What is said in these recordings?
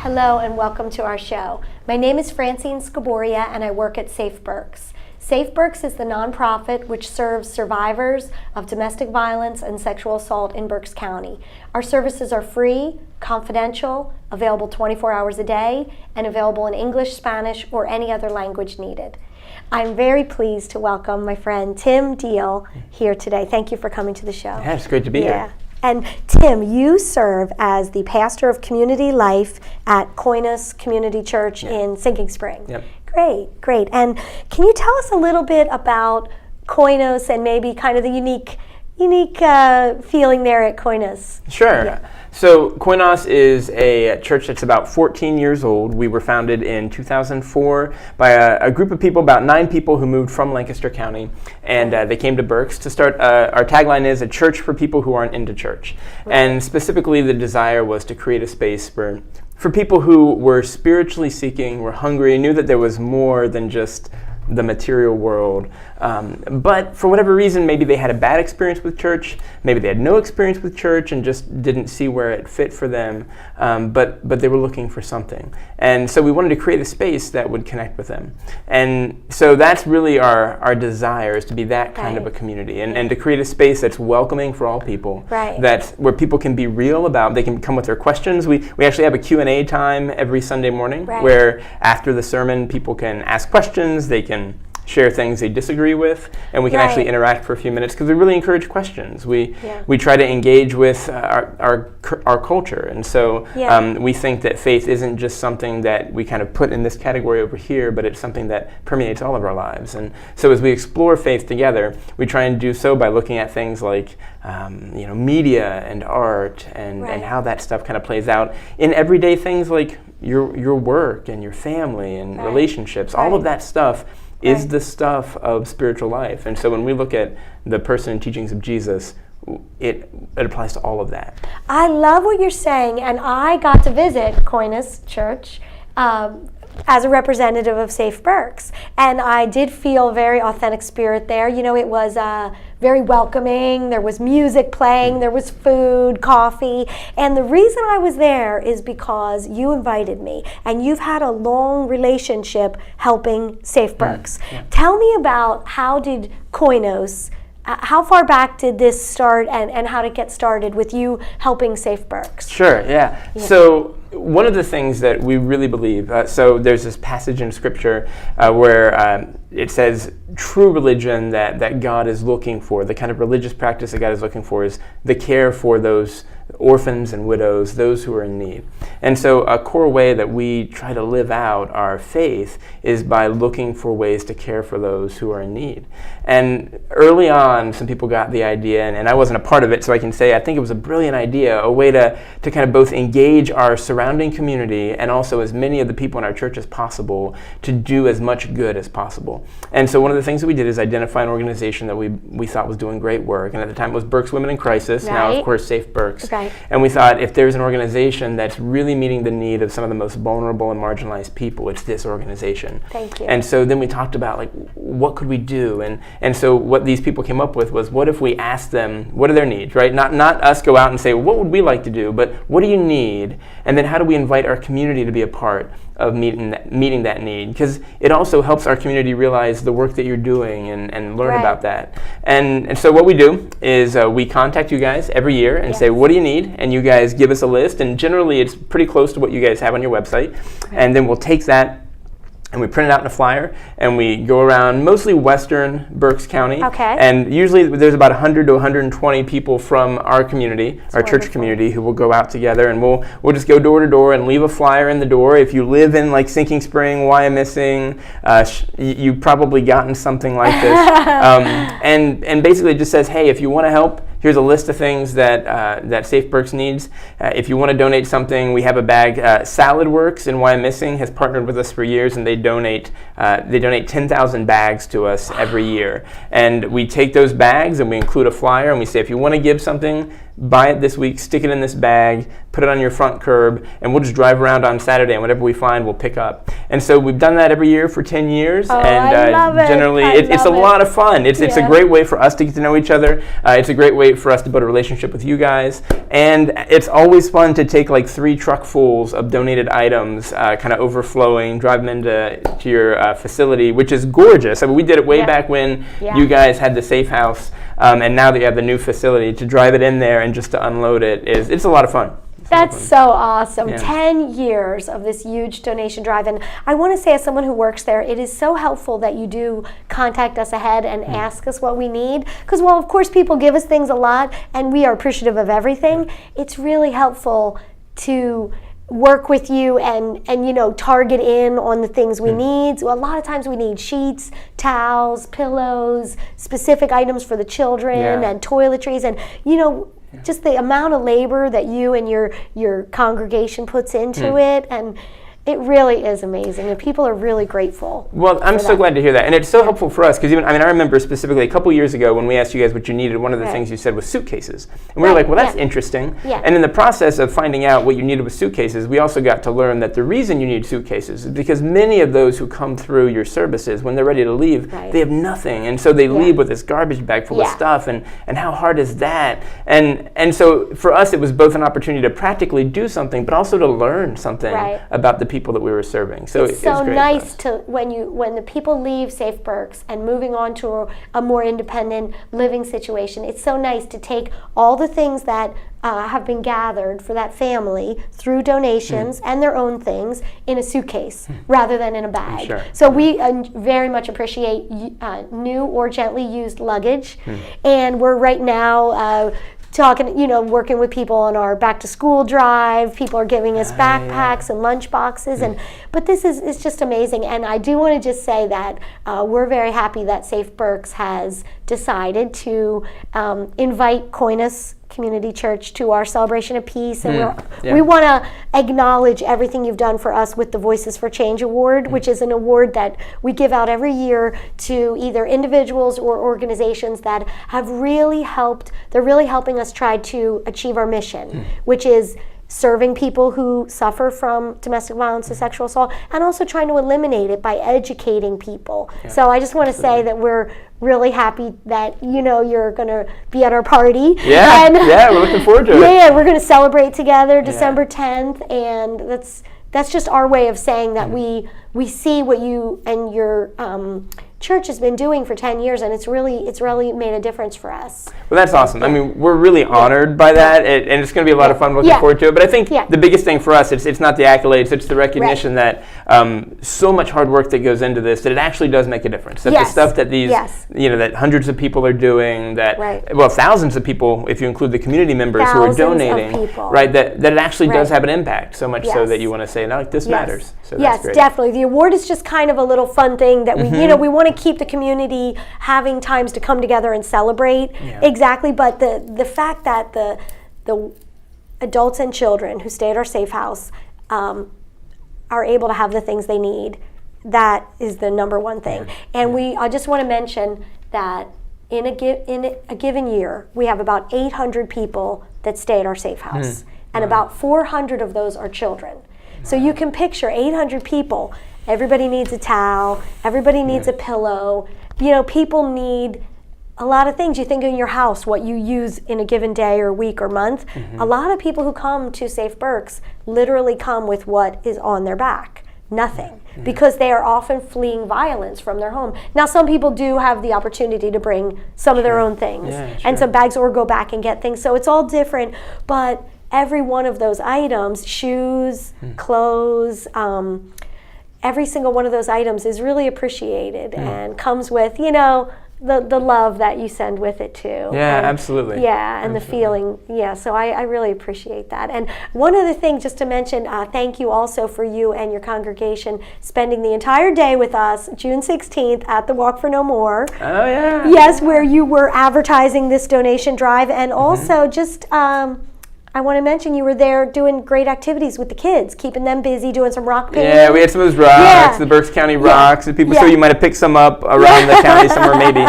Hello and welcome to our show. My name is Francine Scaboria and I work at Safe Berks. Safe Berks is the nonprofit which serves survivors of domestic violence and sexual assault in Berks County. Our services are free, confidential, available 24 hours a day, and available in English, Spanish, or any other language needed. I'm very pleased to welcome my friend Tim Diehl here today. Thank you for coming to the show. Yeah, it's great to be here. And Tim, you serve as the pastor of community life at Koinos Community Church in Sinking Spring. Yep. Great. And can you tell us a little bit about Koinos and maybe kind of the unique feeling there at Koinos? Sure. Yeah. So Koinos is a church that's about 14 years old. We were founded in 2004 by a group of people, about 9 people who moved from Lancaster County, and they came to Berks to start. Our tagline is a church for people who aren't into church. Right. And specifically the desire was to create a space for people who were spiritually seeking, were hungry, knew that there was more than just the material world. But for whatever reason, maybe they had a bad experience with church, maybe they had no experience with church and just didn't see where it fit for them, but they were looking for something. And so we wanted to create a space that would connect with them. And so that's really our desire, is to be that kind of a community, and to create a space that's welcoming for all people, that's where people can be real about, they can come with their questions. We actually have a Q&A time every Sunday morning where after the sermon people can ask questions, they can share things they disagree with, and we can actually interact for a few minutes, because we really encourage questions. We try to engage with our culture, and so we think that faith isn't just something that we kind of put in this category over here, but it's something that permeates all of our lives. And so as we explore faith together, we try and do so by looking at things like media and art and how that stuff kind of plays out in everyday things like your work and your family and relationships. All of that stuff is the stuff of spiritual life. And so when we look at the person and teachings of Jesus, it applies to all of that. I love what you're saying, and I got to visit Koinos Church as a representative of Safe Berks, and I did feel a very authentic spirit there. You know, it was very welcoming. There was music playing, there was food, coffee, and the reason I was there is because you invited me, and you've had a long relationship helping Safe Berks. Tell me about how did Koinos, how far back did this start, and how did it get started with you helping Safe Berks? Sure, So one of the things that we really believe, so there's this passage in Scripture where it says true religion that God is looking for, the kind of religious practice that God is looking for, is the care for those orphans and widows, those who are in need. And so a core way that we try to live out our faith is by looking for ways to care for those who are in need. And early on, some people got the idea, and I wasn't a part of it, so I can say I think it was a brilliant idea, a way to kind of both engage our surrounding community and also as many of the people in our church as possible to do as much good as possible. And so one of the things that we did is identify an organization that we thought was doing great work, and at the time it was Berks Women in Crisis, now of course Safe Berks. And we thought if there's an organization that's really meeting the need of some of the most vulnerable and marginalized people, it's this organization. Thank you. And so then we talked about, like, what could we do? And so what these people came up with was, what if we asked them, what are their needs, right? Not us go out and say, what would we like to do, but what do you need? And then how do we invite our community to be a part of meeting that need? Because it also helps our community realize the work that you're doing and learn about that. And so what we do is we contact you guys every year and say, what do you need? And you guys give us a list, and generally it's pretty close to what you guys have on your website. And then we'll take that and we print it out in a flyer, and we go around mostly western Berks County. And usually there's about 100 to 120 people from our community, our church community, who will go out together, and we'll just go door to door and leave a flyer in the door. If you live in like Sinking Spring, Wyomissing, you've probably gotten something like this. And basically it just says, hey, if you want to help, here's a list of things that Safe Berks needs. If you want to donate something, we have a bag. Salad Works in Wyomissing has partnered with us for years, and they donate 10,000 bags to us every year. And we take those bags and we include a flyer, and we say, if you want to give something, buy it this week, stick it in this bag, put it on your front curb, and we'll just drive around on Saturday, and whatever we find, we'll pick up. And so we've done that every year for 10 years, and I love it. Generally, it's a lot of fun. It's a great way for us to get to know each other. It's a great way for us to build a relationship with you guys, and it's always fun to take like 3 truckfuls of donated items, kind of overflowing, drive them into your facility, which is gorgeous. I mean, we did it way back when you guys had the safe house, and now that you have the new facility, to drive it in there and just to unload it's a lot of fun. That's so awesome. 10 years of this huge donation drive. And I want to say, as someone who works there, it is so helpful that you do contact us ahead and ask us what we need. Because while, of course, people give us things a lot, and we are appreciative of everything, it's really helpful to work with you and target in on the things we need. So a lot of times we need sheets, towels, pillows, specific items for the children, and toiletries, and just the amount of labor that you and your congregation puts into it, and it really is amazing, and people are really grateful. Well, I'm so glad to hear that, and it's so helpful for us, because I remember specifically a couple years ago when we asked you guys what you needed, one of the things you said was suitcases. And we were like, well, that's interesting. And in the process of finding out what you needed with suitcases, we also got to learn that the reason you need suitcases is because many of those who come through your services, when they're ready to leave, they have nothing, and so they leave with this garbage bag full of stuff, and how hard is that? And so for us, it was both an opportunity to practically do something, but also to learn something about the people that we were serving. So it's so nice to when the people leave Safe Berks and moving on to a more independent living situation. It's so nice to take all the things that have been gathered for that family through donations and their own things in a suitcase rather than in a bag. So we very much appreciate new or gently used luggage, and we're right now talking, working with people on our back to school drive. People are giving us backpacks and lunch boxes, but this is just amazing. And I do want to just say that we're very happy that Safe Berks has decided to invite Koinos Community Church to our celebration of peace, and we want to acknowledge everything you've done for us with the Voices for Change Award, which is an award that we give out every year to either individuals or organizations that have really helped. They're really helping us try to achieve our mission, which is serving people who suffer from domestic violence and sexual assault, and also trying to eliminate it by educating people. So I just want to say that we're really happy that you're going to be at our party. We're looking forward to it. We're going to celebrate together December 10th, and that's just our way of saying that we see what you and your church has been doing for 10 years, and it's really made a difference for us. Well, that's awesome. I mean, we're really honored by that, and it's going to be a lot of fun. Looking forward to it. But I think the biggest thing for us, it's not the accolades, it's the recognition that so much hard work that goes into this, that it actually does make a difference. That the stuff that these, that hundreds of people are doing, that thousands of people, if you include the community members who are donating, that it actually does have an impact. So much so that you want to say, no, this matters. So that's great. Definitely. The award is just kind of a little fun thing that we want to keep the community having times to come together and celebrate. Exactly, but the fact that the adults and children who stay at our safe house are able to have the things they need, that is the number one thing. And I just want to mention that in a given year, we have about 800 people that stay at our safe house, and about 400 of those are children. So you can picture 800 people. Everybody needs a towel. Everybody needs a pillow. People need a lot of things. You think in your house, what you use in a given day or week or month. A lot of people who come to Safe Berks literally come with what is on their back. Nothing. Because they are often fleeing violence from their home. Now, some people do have the opportunity to bring some of their own things and some bags, or go back and get things. So it's all different. But every one of those items, shoes, clothes, every single one of those items is really appreciated and comes with, the love that you send with it too. Absolutely. And the feeling. So I really appreciate that. And one other thing, just to mention, thank you also for you and your congregation spending the entire day with us, June 16th, at the Walk for No More. Yes, where you were advertising this donation drive, and also just I want to mention you were there doing great activities with the kids, keeping them busy, doing some rock painting. Yeah, we had some of those rocks, Yeah. the Berks County rocks. And people, Yeah. so you might have picked some up around the county somewhere, maybe.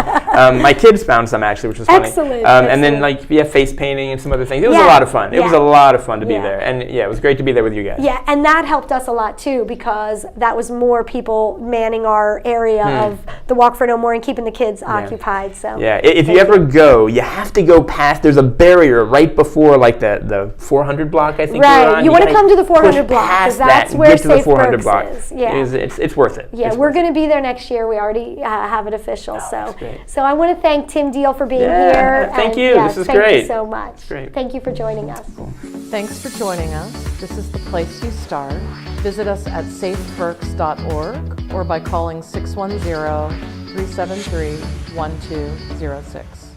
My kids found some actually, which was funny. Excellent, And then excellent. face painting and some other things. It was Yeah. a lot of fun. It was Yeah. a lot of fun to be Yeah. there, and it was great to be there with you guys. Yeah, and that helped us a lot too, because that was more people manning our area of the Walk for No More and keeping the kids occupied. So Yeah, if you ever go, you have to go past. There's a barrier right before like the 400 block, I think. Right. We're on. You want to gotta come to the 400 push block, 'cause past that's that, where get to the Safe 400 Berks block. is. Yeah. It's worth it. Yeah, It's we're worth going to be there next year. We already have it official. that's great. So I want to thank Tim Diehl for being Yeah, here. thank and you. yes, This is thank great. you so much. Great. Thank you for joining us. Thanks for joining us. This is the place you start. Visit us at safeberks.org or by calling 610-373-1206.